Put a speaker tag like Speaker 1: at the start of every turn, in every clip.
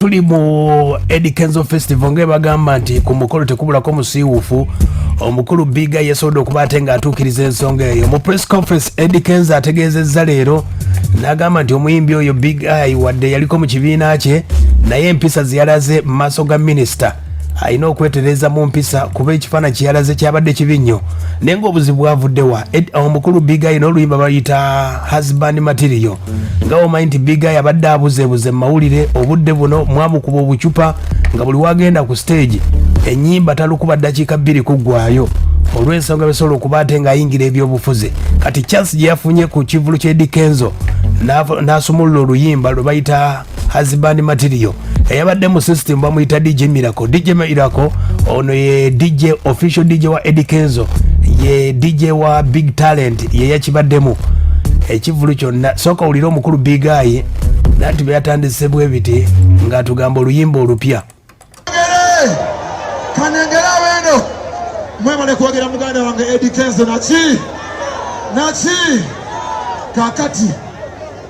Speaker 1: tuli mu Eddy KENZO Festival nge bagamba nti ku mukolo tekubulako musiiwuufu omukulu Big Eye yasobodde okuba ate ng'atuukiriza ensonga eyo. Mu press conference Eddy KENZO ategeezezza leero n'agamba nti omuyimbi oyo Big Eye wadde yaliko mu kibiina kye naye empisa ziyalaze mu maaso ga minisita alina okwetereza mu mpisa kuba ekifaananyi kyeyalaze kyabadde kibi nnyo naye ng'obuzibu bwavuddewa. Omukulu Big Eye n'oluyimba bayita husband material nga omanyi nti Big Eye abadde abuzeebuze mu mawulire obudde buno mwamukuba obucupa nga buli wagenda ku stage ennyimba talukuba ddakiika 2 kuggwaayo olw'ensonga besobola okuba ate ng'ayingira ebyobufuzi. Kati chance gye yafunye ku kivulu kya Eddy KENZO n'asumulula oluyimba lwe bayita husband material eyabadde mu system bamuyita DJ Miracle. DJ Miracle ono ye DJ official DJ wa Eddy KENZO, ye DJ wa Big Talent ye yakibaddemu ekivulu kyonna. Sooka olira omukulu Big Eye nati byatandise bwe biti ng'atugamba oluyimba olupya.
Speaker 2: Kanengera wendo mwemale kwogera muganda wange Eddy KENZO nachi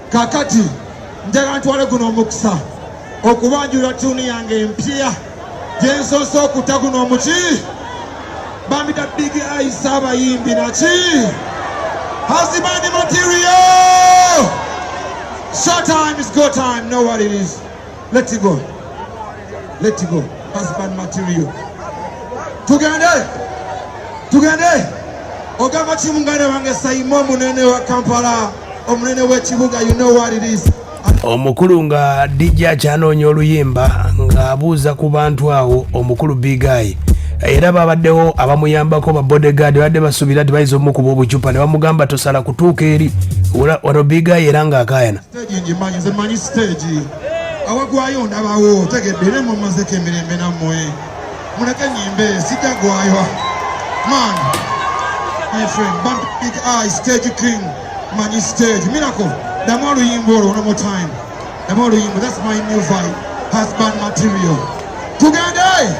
Speaker 2: kakati njagala ntwale guno omukisa okubanjula tuni yange empya gyensoose okutta guno omuki bambita Big Eye Saabayimbi nachi husband material. Short time is go time. Know what it is. Let it go. Husband material. Tugende ogamba kimungana wange Saimo munene wa Kampala omunene w'ekibuga. You know what it is.
Speaker 1: Omukulu nga DJ akyanoonya oluyimba ng'abuuza ku bantu awo omukulu Big Eye era babaddewo abamuyambako ba bodyguard badde basuubira nti bayinza omukuba obucupa ne bamugamba tosala kutuuka eri wano Big Eye era ng'akaayana.
Speaker 2: Nze manyi stage awagwayo ndabawo tegedde ne mumazeko emirembe nammwe muleke nyimbe sijagwayo man my friend bump Big Eye stage king manyi stage Miracle damu oluyimba olwo one more time damu oluyimba. That's my new vibe. Husband material. Tugende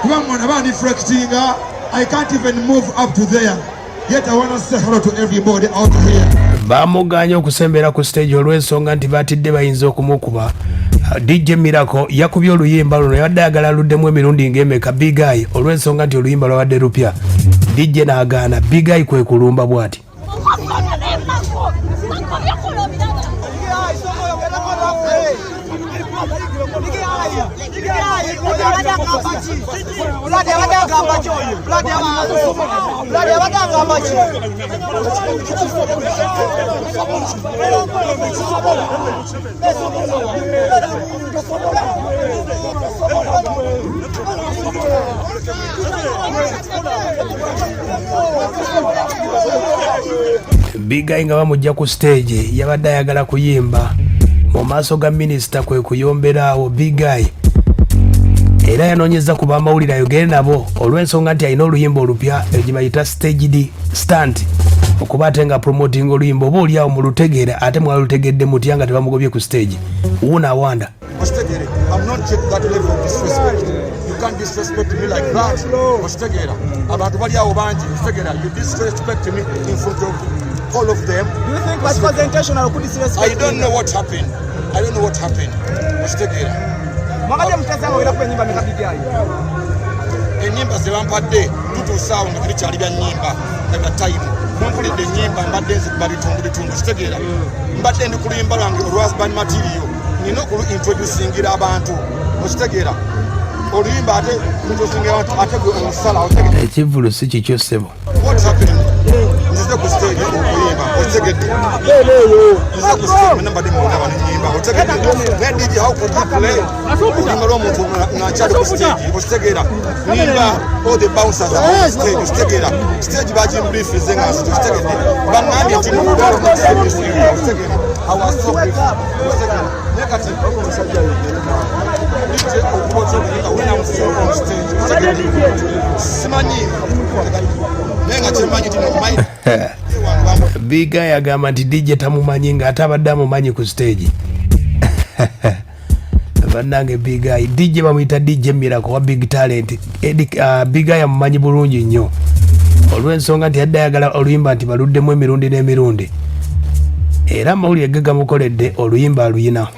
Speaker 2: kuba mwana bandi reflecting. I can't even move up to there yet. I want to say hello to everybody out here.
Speaker 1: Bamuganya okusembera ku stage olw'ensonga nti batidde bayinza okumukuba. DJ Miracle yakubye oluyimba luno yabadde ayagala luddemu emirundi ng'emeka Big Eye olw'ensonga nti oluyimba lwabadde lupya. DJ n'agaana Big Eye kwe kulumba bw'ati. Big Eye nga bamujja ku stage yabadde ayagala kuyimba mu maaso ga minisita kwe kuyomberaawo Big Eye era yanoonyeza ku bamawulire ayogere nabo olw'ensonga nti alina oluyimba olupya gye bayita staged stunt okuba ate nga promoting oluyimba oba oliawo mu lutegeera ate mwalutegedde mutya nga tebamugobye ku stage. Wuuno awanda.
Speaker 3: I'm not at that level of disrespect. You can't disrespect me like that. Abantu bali awo bangi. You disrespect me in front of all of them.
Speaker 4: Do you think was presentational could disrespect?
Speaker 3: I don't know what happened.
Speaker 4: Mwagade mtasa ngo irakuwa nyimba meka Big Eye.
Speaker 3: Enyimba zebampadde tutuusaawo nga biri kyali bya nnyimba nga time. Mumpulidde ennyimba mbadde nzikuba bitundu kitegeera. Mbadde ndi ku luyimba lwange husband material. Nina okuluintroducingira abantu okitegeera. Oluyimba ate introducingira abantu ate omusala otegeera.
Speaker 1: Ekivulu si kikyo ssebo.
Speaker 3: What happened? Nzize ku stage okuyimba otegedde. Nzize ku stage mbadde mwona banyimba otegedde. Ne DJ how could you play? Oluyimba lw'omuntu ng'akyali ku stage okitegeera. Nimba all the bouncers on stage okitegeera. Stage bagimbriifize nga okitegeedde. Bangambye nti mugalo okitegeera. I was so grateful. Negative.
Speaker 1: Big Eye agamba nti DJ tamumanyi nga ate abadde amumanyi ku stage. Bannange Big Eye DJ bamuyita DJ Miracle wa Big Talent. Big Eye amumanyi bulungi nnyo olw'ensonga nti yadde ayagala oluyimba nti baluddemu emirundi n'emirundi. era amawulire ge gamukoledde oluyimba aluyina.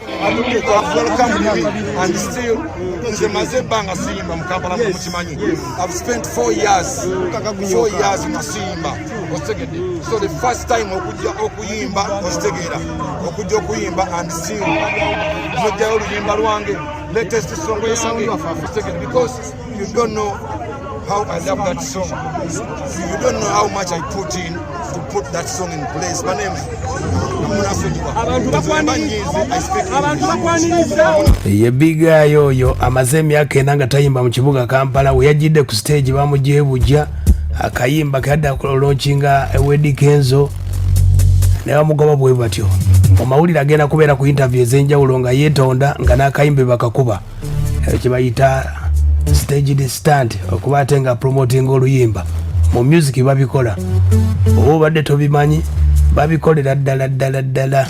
Speaker 3: I've spent 4 years in Simba. So the first time okuyimba and sing latest song because you don't know how I love that song. You don't know how much I put in to put that song in place. My name is
Speaker 1: ye Biga yoyo amaze emyaka ena nga tayimba mu kibuga Kampala. We yajjidde ku stage bamujebuja akayimba kadda kulaunchinga Eddy KENZO ne bamugoba bwe batyo. Omawulire agenda kubeera ku interview ez'enjawulo nga yeetonda nga n'akayimbe bakakuba kye bayita stage stand okuba ate nga promoting oluyimba mu music babikola. Oba obadde tobimanyi babikolera ddala.